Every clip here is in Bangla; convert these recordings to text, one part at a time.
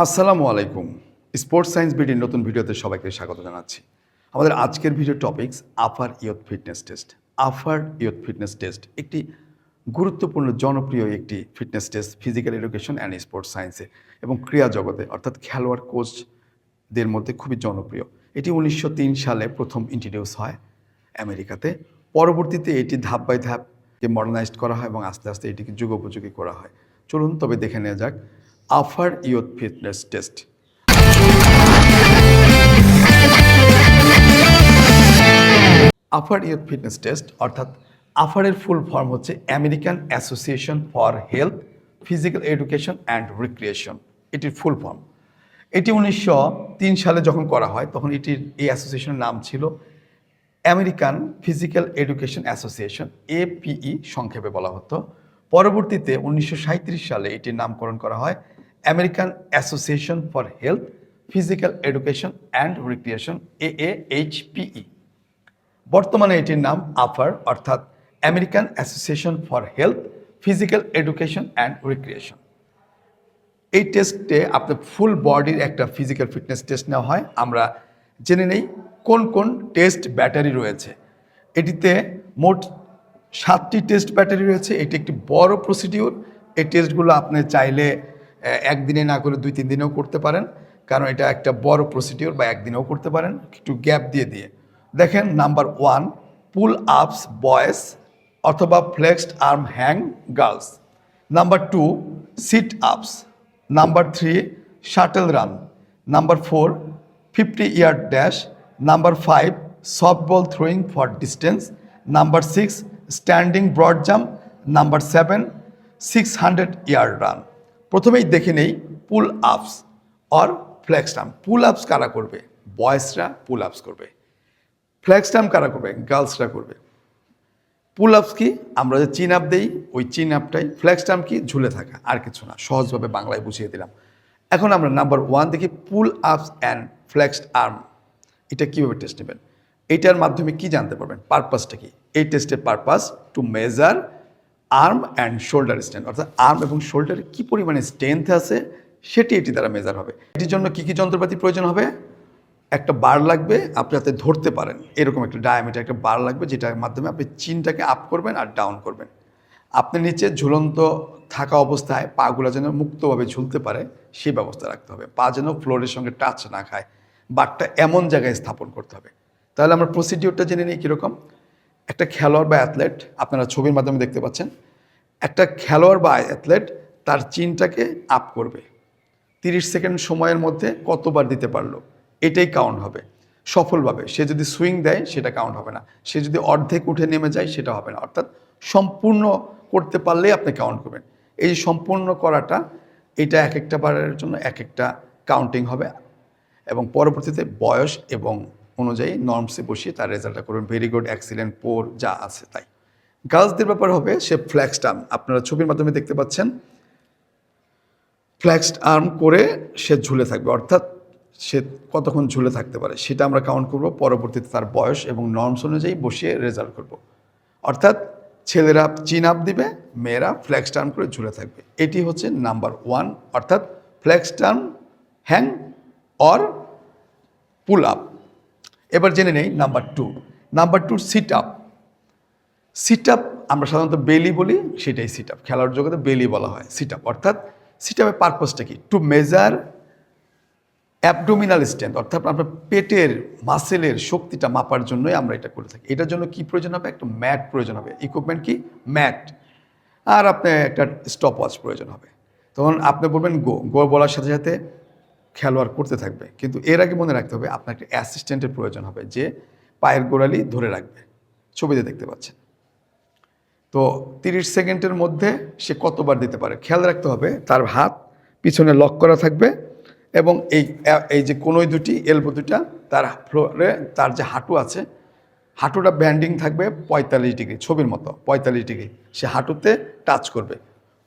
আসসালামু আলাইকুম। স্পোর্টস সায়েন্স বিডির নতুন ভিডিওতে সবাইকে স্বাগত জানাচ্ছি। আমাদের আজকের ভিডিও টপিকস আপার ইয়ুথ ফিটনেস টেস্ট। আপার ইয়ুথ ফিটনেস টেস্ট একটি গুরুত্বপূর্ণ জনপ্রিয় একটি fitness test physical education and sports সায়েন্সে এবং ক্রীড়া জগতে অর্থাৎ খেলোয়াড় কোচদের মধ্যে খুবই জনপ্রিয়। এটি 1903 সালে প্রথম ইন্ট্রোডিউস হয় আমেরিকাতে। পরবর্তীতে এটি ধাপ বাই ধাপকে মডার্নাইজড করা হয় এবং আস্তে আস্তে এটিকে যুগোপযোগী করা হয়। চলুন তবে দেখে নেওয়া যাক আপার ইয়ুথ ফিটনেস টেস্ট। আপার ইয়ুথ ফিটনেস টেস্ট অর্থাৎ আপারের ফুল ফর্ম হচ্ছে American association for health physical education and recreation. এটির ফুল ফর্ম। এটি 1903 সালে যখন করা হয় তখন এটির এই অ্যাসোসিয়েশনের নাম ছিল আমেরিকান ফিজিক্যাল এডুকেশন অ্যাসোসিয়েশন, এপিই সংক্ষেপে বলা হতো। পরবর্তীতে 1937 সালে এটির নামকরণ করা হয় American association for health physical education and recreation, AAHPE। বর্তমানে এটির নাম আপার অর্থাৎ American association for health physical education and recreation. এই টেস্টে আপনার ফুল বডির একটা ফিজিক্যাল ফিটনেস টেস্ট নেওয়া হয়। আমরা জেনে নেই কোন কোন টেস্ট ব্যাটারি রয়েছে। এটিতে মোট 7টি টেস্ট ব্যাটারি রয়েছে। এটি একটি বড় প্রসিডিউর। এই টেস্টগুলো আপনি চাইলে একদিনে না করে 2-3 দিনেও করতে পারেন, কারণ এটা একটা বড় প্রসিডিউর, বা একদিনেও করতে পারেন একটু গ্যাপ দিয়ে দিয়ে। দেখেন, নাম্বার 1 পুল আপস বয়েজ অথবা flexed arm hang girls. Number 2 sit ups. Number 3 shuttle run. Number 4 50 yard dash. Number 5 softball throwing for distance. Number 6 standing broad jump. Number 7 600 yard run. প্রথমেই দেখে নেই পুল আপস অর ফ্লেক্সড আর্ম। পুল আপস কারা করবে? বয়েজরা পুল আপস করবে। ফ্লেক্সড আর্ম কারা করবে? গার্লসরা করবে। পুল আপস কি? আমরা যে চিন আপ দেই ওই চিন আপটাই। ফ্লেক্সড আর্ম কি? ঝুলে থাকা, আর কিছু না। সহজভাবে বাংলায় বুঝিয়ে দিলাম। এখন আমরা নাম্বার 1 দেখি পুল আপস অ্যান্ড ফ্লেক্সড আর্ম। এটা কীভাবে টেস্ট নেবেন? এইটার মাধ্যমে কি জানতে পারবেন? পারপাসটা কি? এই টেস্টের purpose two measure arm and shoulder strength, অর্থাৎ আর্ম এবং শোল্ডারে কী পরিমাণে স্ট্রেংথ আছে সেটি এটি দ্বারা মেজার হবে। এটির জন্য কী কী যন্ত্রপাতি প্রয়োজন হবে? একটা বার লাগবে, আপনি যাতে ধরতে পারেন এরকম একটা ডায়ামিটার একটা বার লাগবে, যেটার মাধ্যমে আপনি চিনটাকে আপ করবেন আর ডাউন করবেন। আপনি নিচে ঝুলন্ত থাকা অবস্থায় পাগুলো যেন মুক্তভাবে ঝুলতে পারে সেই ব্যবস্থা রাখতে হবে। পা যেন ফ্লোরের সঙ্গে টাচ না খায়, বারটা এমন জায়গায় স্থাপন করতে হবে। তাহলে আমরা প্রসিডিওরটা জেনে নিই কীরকম। একটা খেলোয়াড় বা অ্যাথলেট, আপনারা ছবির মাধ্যমে দেখতে পাচ্ছেন, একটা খেলোয়াড় বা অ্যাথলেট তার চিনটাকে আপ করবে। 30 সেকেন্ড সময়ের মধ্যে কতবার দিতে পারলো এটাই কাউন্ট হবে সফলভাবে। সে যদি সুইং দেয় সেটা কাউন্ট হবে না, সে যদি অর্ধেক উঠে নেমে যায় সেটা হবে না। অর্থাৎ সম্পূর্ণ করতে পারলেই আপনি কাউন্ট করবেন। এই যে সম্পূর্ণ করাটা, এটা এক একটা বারের জন্য এক একটা কাউন্টিং হবে, এবং পরবর্তীতে বয়স এবং অনুযায়ী নর্মসে বসিয়ে তার রেজাল্টটা করবেন। ভেরি গুড, এক্সিলেন্ট, পোর যা আছে তাই। গার্লসদের ব্যাপার হবে সে ফ্লেক্সড আর্ম, আপনারা ছবির মাধ্যমে দেখতে পাচ্ছেন। ফ্লেক্সড আর্ম করে সে ঝুলে থাকবে, অর্থাৎ সে কতক্ষণ ঝুলে থাকতে পারে সেটা আমরা কাউন্ট করব। পরবর্তীতে তার বয়স এবং নর্মস অনুযায়ী বসিয়ে রেজাল্ট করব। অর্থাৎ ছেলেরা চিন আপ দিবে, মেয়েরা ফ্লেক্সড আর্ম করে ঝুলে থাকবে। এটি হচ্ছে নাম্বার 1, অর্থাৎ flexed arm, hang or pull up. এবার জেনে নেই number 2। Number 2 sit up. Sit up আমরা সাধারণত বেলি বলি, সেটাই সিট আপ। খেলার জগতে বেলি বলা হয় সিট আপ। অর্থাৎ সিট আপের পারপাসটা কি? টু মেজার অ্যাবডোমিনাল স্ট্রেংথ, অর্থাৎ আপনার পেটের মাসেলের শক্তিটা মাপার জন্যই আমরা এটা করে থাকি। এটার জন্য কি প্রয়োজন হবে? একটা ম্যাট প্রয়োজন হবে। ইকুইপমেন্ট কি? ম্যাট। আর আপনার একটা স্টপ ওয়াচ প্রয়োজন হবে। তখন আপনি বলবেন গো, গো বলার সাথে সাথে খেলোয়াড় করতে থাকবে, কিন্তু এর আগে মনে রাখতে হবে আপনার একটা অ্যাসিস্ট্যান্টের প্রয়োজন হবে যে পায়ের গোড়ালি ধরে রাখবে। ছবিতে দেখতে পাচ্ছেন। তো 30 সেকেন্ডের মধ্যে সে কতবার দিতে পারে খেয়াল রাখতে হবে। তার হাত পিছনে লক করা থাকবে, এবং এই যে কোনোই দুটি এলবো দুটা তার ফ্লোরে, তার যে হাঁটু আছে হাঁটুটা ব্যান্ডিং থাকবে 45 ডিগ্রি, ছবির মতো 45 ডিগ্রি সে হাঁটুতে টাচ করবে।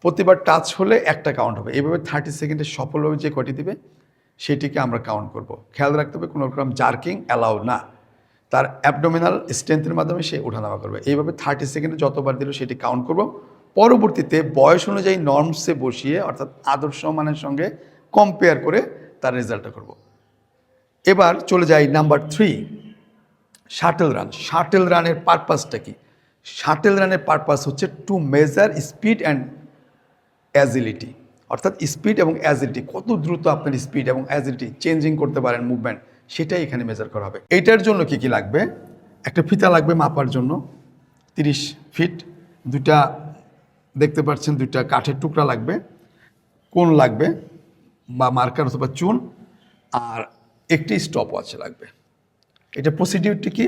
প্রতিবার টাচ হলে একটা কাউন্ট হবে। এইভাবে 30 সেকেন্ডে সফলভাবে যে কটি দিবে সেটিকে আমরা কাউন্ট করব। খেয়াল রাখতে হবে কোনো রকম জার্কিং অ্যালাউ না। তার অ্যাবডোমিনাল স্ট্রেংথের মাধ্যমে সে ওঠানামা করবে। এইভাবে 30 সেকেন্ডে যতবার দিল সেটি কাউন্ট করব। পরবর্তীতে বয়স অনুযায়ী নর্মসে বসিয়ে, অর্থাৎ আদর্শ মানের সঙ্গে কম্পেয়ার করে তার রেজাল্টটা করব। এবার চলে যাই নাম্বার 3, শাটল রান। শাটল রানের পারপাসটা কি? শাটল রানের পারপাস হচ্ছে to measure speed and agility, অর্থাৎ স্পিড এবং অ্যাজিলিটি, কত দ্রুত আপনার স্পিড এবং অ্যাজিলিটি চেঞ্জিং করতে পারেন মুভমেন্ট, সেটাই এখানে মেজার করা হবে। এইটার জন্য কি কি লাগবে? একটা ফিতা লাগবে মাপার জন্য 30 ফিট, দুটা দেখতে পাচ্ছেন দুইটা কাঠের টুকরা লাগবে, কোন লাগবে বা মার্কার অথবা চুন, আর একটি স্টপ ওয়াচ লাগবে। এটা প্রসিডিউরটি কি?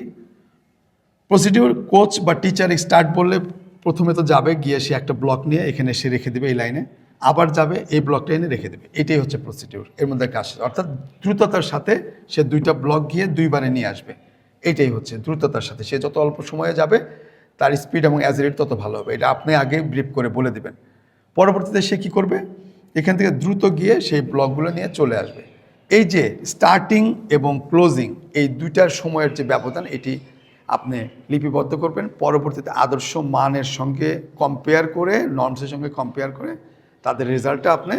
প্রসিডিউর, কোচ বা টিচার স্টার্ট বললে প্রথমে তো যাবে, গিয়ে সে একটা ব্লক নিয়ে এখানে এসে রেখে দেবে এই লাইনে, আবার যাবে এই ব্লকটা এনে রেখে দেবে। এটাই হচ্ছে প্রসিডিউর, এর মধ্যে কাজ, অর্থাৎ দ্রুততার সাথে সে দুইটা ব্লক গিয়ে দুইবারে নিয়ে আসবে। এটাই হচ্ছে দ্রুততার সাথে, সে যত অল্প সময়ে যাবে তার স্পিড এবং অ্যাজিলিটি তত ভালো হবে। এটা আপনি আগে ব্রিফ করে বলে দেবেন। পরবর্তীতে সে কী করবে? এখান থেকে দ্রুত গিয়ে সেই ব্লকগুলো নিয়ে চলে আসবে। এই যে স্টার্টিং এবং ক্লোজিং, এই দুইটার সময়ের যে ব্যবধান, এটি আপনি লিপিবদ্ধ করবেন। পরবর্তীতে আদর্শ মানের সঙ্গে কম্পেয়ার করে, নর্মসের সঙ্গে কম্পেয়ার করে তাদের রেজাল্টটা আপনি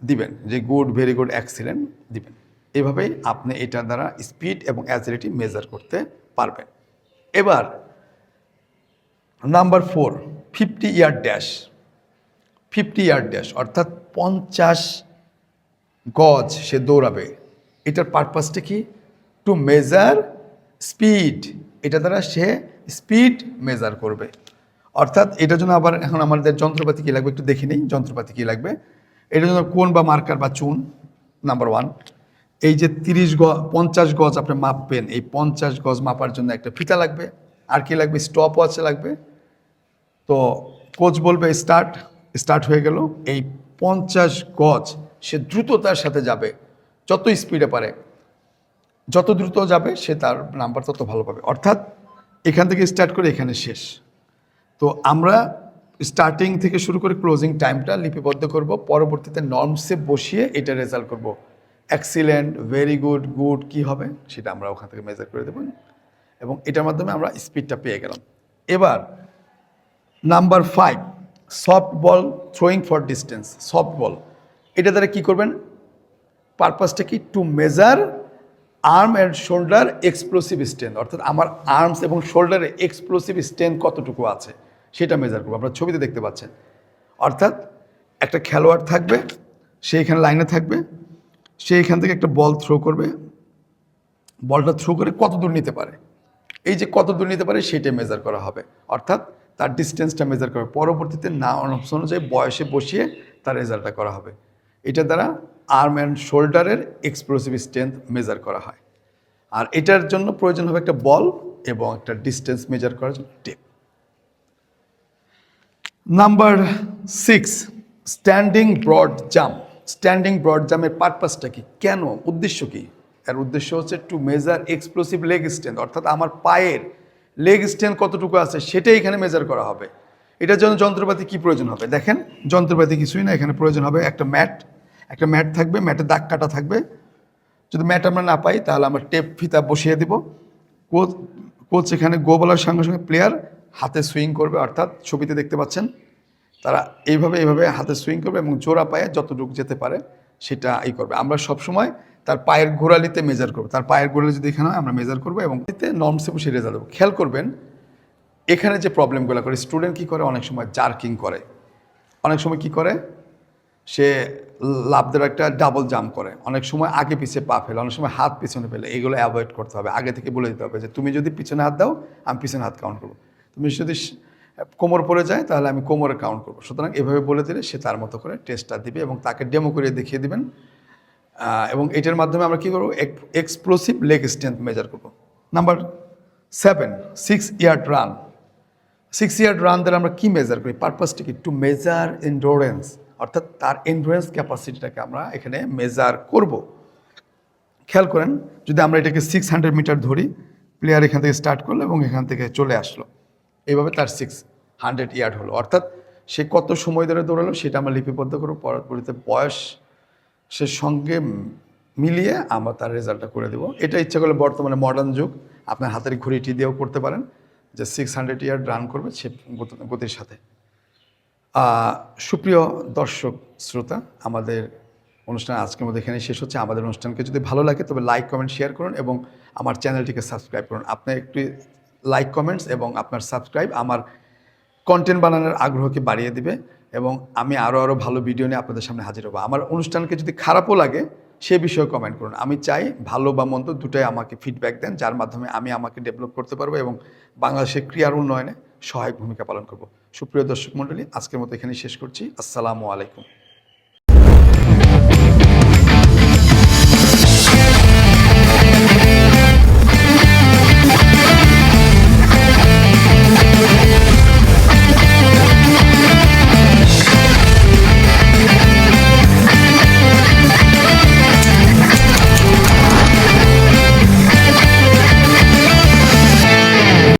দিবেন, যে গুড, ভেরি গুড, এক্সিলেন্ট দিবেন। এভাবেই আপনি এটার দ্বারা স্পিড এবং অ্যাজিলিটি মেজার করতে পারবেন। এবার number 4, 50 yard dash. 50 yard dash অর্থাৎ 50 গজ সে দৌড়াবে। এটার পারপাসটা কি? টু মেজার স্পিড, এটা দ্বারা সে স্পিড মেজার করবে। অর্থাৎ এটার জন্য আবার এখন আমাদের যন্ত্রপাতি কী লাগবে একটু দেখে নিই। যন্ত্রপাতি কী লাগবে এটার জন্য? কোন বা মার্কার বা চুন, নাম্বার 1। এই যে 50 গজ আপনি মাপবেন, এই 50 গজ মাপার জন্য একটা ফিতা লাগবে। আর কি লাগবে? স্টপ ওয়াচ লাগবে। তো কোচ বলবে স্টার্ট হয়ে গেল। এই 50 গজ সে দ্রুততার সাথে যাবে, যত স্পিডে পারে, যত দ্রুত যাবে সে তার নাম্বার তত ভালো পাবে। অর্থাৎ এখান থেকে স্টার্ট করে এখানে শেষ। তো আমরা স্টার্টিং থেকে শুরু করে ক্লোজিং টাইমটা লিপিবদ্ধ করব, পরবর্তীতে নর্মসে বসিয়ে এটা রেজাল্ট করব। এক্সিলেন্ট, ভেরি গুড, গুড কী হবে সেটা আমরা ওখান থেকে মেজার করে দেব, এবং এটার মাধ্যমে আমরা স্পিডটা পেয়ে গেলাম। এবার number 5, softball throwing for distance. Softball, এটা দ্বারা কী করবেন? পারপাসটা কি? To measure arm and shoulder explosive strength, অর্থাৎ আমার আর্মস এবং শোল্ডারে এক্সপ্লোসিভ স্ট্রেংথ কতটুকু আছে সেটা মেজার করবো। আপনারা ছবিতে দেখতে পাচ্ছেন। অর্থাৎ একটা খেলোয়াড় থাকবে, সে এখানে লাইনে থাকবে, সে এখান থেকে একটা বল থ্রো করবে, বলটা থ্রো করে কত দূর নিতে পারে, এই যে কত দূর নিতে পারে সেটাই মেজার করা হবে। অর্থাৎ তার ডিস্টেন্সটা মেজার করা, পরবর্তীতে না অনুযায়ী বয়সে বসিয়ে তার রেজাল্টটা করা হবে। এটা দ্বারা আর্ম অ্যান্ড শোল্ডারের এক্সপ্লোসিভ স্ট্রেংথ মেজার করা হয়। আর এটার জন্য প্রয়োজন হবে একটা বল এবং একটা ডিস্টেন্স মেজার করার জন্য tape. Number 6, standing broad jump. Standing broad জাম্পের পারপাসটা কি? কেন? উদ্দেশ্য কি? এর উদ্দেশ্য হচ্ছে to measure explosive leg strength, অর্থাৎ আমার পায়ের লেগ স্ট্রেংথ কতটুকু আছে সেটাই এখানে মেজার করা হবে। এটার জন্য যন্ত্রপাতি কি প্রয়োজন হবে? দেখেন, যন্ত্রপাতি কিছুই না, এখানে প্রয়োজন হবে একটা ম্যাট থাকবে, ম্যাটে দাগ কাটা থাকবে। যদি ম্যাট আমরা না পাই তাহলে আমরা টেপ ফিতা বসিয়ে দিব। কোচ এখানে গো বলার সঙ্গে সঙ্গে প্লেয়ার হাতে সুইং করবে, অর্থাৎ ছবিতে দেখতে পাচ্ছেন তারা এইভাবে হাতে সুইং করবে এবং জোড়া পায়ে যতটুকু যেতে পারে সেটা করবে। আমরা সবসময় তার পায়ের গোড়ালিতে মেজার করবো, তার পায়ের গোড়ালি যদি এখানে হয় আমরা মেজার করবো এবং এতে নর্মসে বসে রেজাল্ট দেবো। খেয়াল করবেন এখানে যে প্রবলেমগুলো করে স্টুডেন্ট কী করে, অনেক সময় জার্কিং করে, অনেক সময় কি করে সে লাফ দেওয়ার একটা ডাবল জাম্প করে, অনেক সময় আগে পিছিয়ে পা ফেলে, অনেক সময় হাত পিছনে ফেলে। এগুলো অ্যাভয়েড করতে হবে, আগে থেকে বলে দিতে হবে যে তুমি যদি পিছনে হাত দাও আমি পিছনে হাত কাউন্ট করবো, তুমি যদি কোমর পড়ে যায় তাহলে আমি কোমরে কাউন্ট করবো। সুতরাং এভাবে বলে দিলে সে তার মতো করে টেস্টটা দিবে এবং তাকে ডেমো করে দেখিয়ে দিবেন। এবং এটার মাধ্যমে আমরা কী করবো? এক্সপ্লোসিভ লেগ স্ট্রেংথ মেজার করবো। Number 7, 6 yard run. 6 yard run দ্বারা আমরা কী মেজার করি? পারপাসটা কি? টু মেজার এন্ডুরেন্স, অর্থাৎ তার এন্ডুরেন্স ক্যাপাসিটিটাকে আমরা এখানে মেজার করব। খেয়াল করেন, যদি আমরা এটাকে 600 মিটার ধরি, প্লেয়ার এখান থেকে স্টার্ট করলো এবং এখান থেকে চলে আসলো, এইভাবে তার 600 ইয়ার্ড হলো। অর্থাৎ সে কত সময় ধরে দৌড়ালো সেটা আমরা লিপিবদ্ধ করবো, পরবর্তীতে বয়সের সঙ্গে মিলিয়ে আমরা তার রেজাল্টটা করে দেবো। এটা ইচ্ছা করলে বর্তমানে মডার্ন যুগ, আপনার হাতের ঘড়িটি দিয়েও করতে পারেন যে 600 ইয়ার্ড রান করবে সে গতির সাথে। সুপ্রিয় দর্শক শ্রোতা, আমাদের অনুষ্ঠান আজকের মধ্যে এখানে শেষ হচ্ছে। আমাদের অনুষ্ঠানকে যদি ভালো লাগে তবে লাইক, কমেন্ট, শেয়ার করুন এবং আমার চ্যানেলটিকে সাবস্ক্রাইব করুন। আপনার একটি লাইক, কমেন্টস এবং আপনার সাবস্ক্রাইব আমার কন্টেন্ট বানানোর আগ্রহকে বাড়িয়ে দিবে এবং আমি আরও ভালো ভিডিও নিয়ে আপনাদের সামনে হাজির হব। আমার অনুষ্ঠানকে যদি খারাপও লাগে সে বিষয়ে কমেন্ট করুন। আমি চাই ভালো বা মন্দ দুটোই আমাকে ফিডব্যাক দেন, যার মাধ্যমে আমি আমাকে ডেভেলপ করতে পারবো এবং বাংলাদেশের ক্রীড়ার উন্নয়নে সহায়ক ভূমিকা পালন করব। সুপ্রিয় দর্শক মণ্ডলী, আজকের মতো এখানেই শেষ করছি। আসসালামু আলাইকুম।